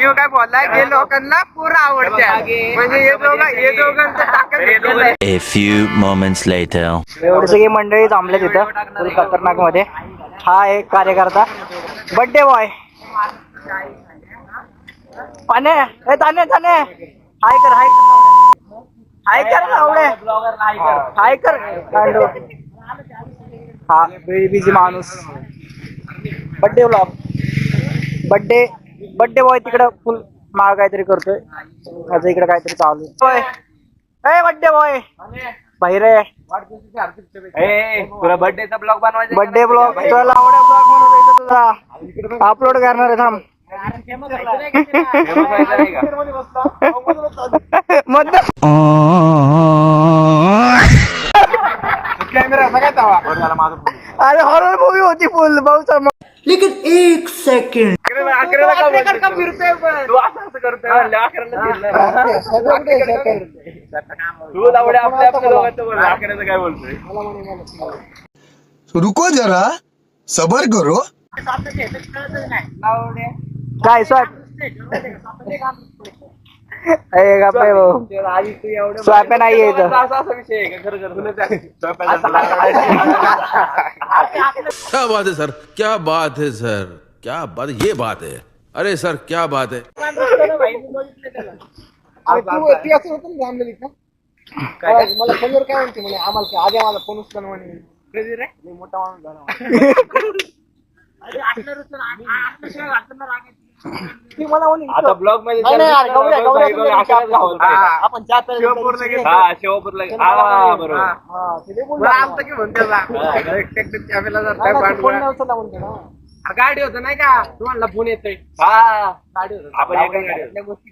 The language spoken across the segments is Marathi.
यो काय बोललाय हे लोकांना पूर्ण आवडते म्हणजे हे दोघांचं ताकद. A few moments later. एवढी सगळी मंडळी थांबले तिथं खतरनाक मध्ये. हा एक कार्यकर्ता बर्थडे बॉय पाने ताने ताने हाय कर हाय कर हाय कर एवढे हाय कर कांडो. हा बिझी माणूस बर्थडे ब्लॉग बर्थडे बॉय तिकडं फुल माग काहीतरी करतोय. माझं इकडे काहीतरी चालू आहे. बर्थडे बॉय बाहेर तुला बर्थडेचा ब्लॉग बनवायचा. बर्थडे ब्लॉग तुला आवडे ब्लॉग म्हणून तुला अपलोड करणार आहे. थांब अरे हॉरर मूवी होती फुल भाऊ. लेकिन एक सेकंड रुको जरा सबर करो. काय स्वॅप स्वॅप नाही यायचं. क्या बात है सर, क्या बात है सर, क्या बात, ये बात है. अरे सर क्या बात है. मला फोनवर काय म्हणते म्हणे आम्हाला आधी आम्हाला फोन उचलून म्हणे मोठा माणूस झाला. आता ब्लॉग मध्ये आपण शेवपूरला गाडी होत नाही का तुम्हाला फोन येतोय. गाडी होत आपण एका गोष्टी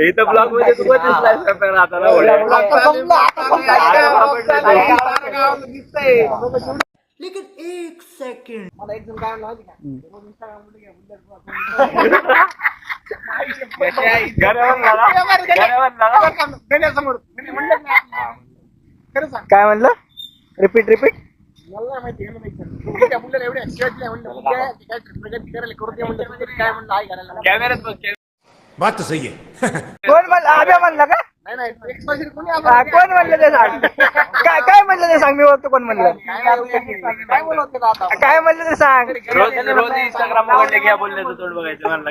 इथं ब्लॉग मध्ये तू दिसतंय. लेकिन एक सेकंड मला एक जण काय माहिती काय म्हणलं. रिपीट मला माहिती एवढ्या काय म्हणलं आई घालायला कॅमेऱ्यात बात तो सही है. कोण म्हणलं आब्या म्हणलं का. कोण म्हणलं ते सांग. काय म्हणलं ते सांग. मी बघतो कोण म्हणलं. काय म्हणलं ते सांग. रोज इंस्टाग्राम घ्या बोलले तोंड बघायचं म्हणलं.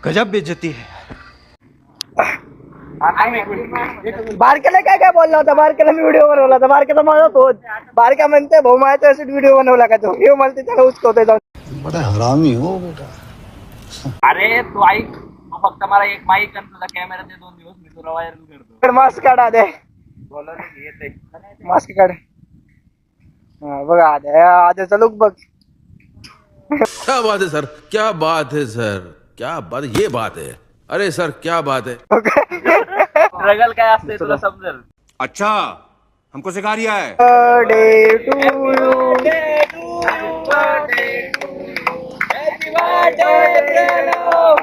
गजब बेइज्जती है. बारक्याला काय बोलला होता. बारक्याला मी व्हिडिओ बनवला होता. बारक्याचा म्हणत होत. बारक्या म्हणते भाऊ माझ्या व्हिडिओ बनवला का तो. हे मला त्याला उचकवतोय जाऊन. बड़ा हरामी हो बेटा. अरे तू ऐक फक्त मला एक माईक आणि तुझा कॅमेरा दे 2 दिवस मी तुला व्हायरल करतो. मास्क काढा दे. मास्क काढ. बघा आद्याचा लुक बघ. क्या बात है सर, क्या बात है सर, क्या बात, ये बात है. अरे सर क्या बात है. स्ट्रगल काय असते तुला समजेल. अच्छा हमको सिखा रिया है. Birthday to you. Happy birthday, Pranav.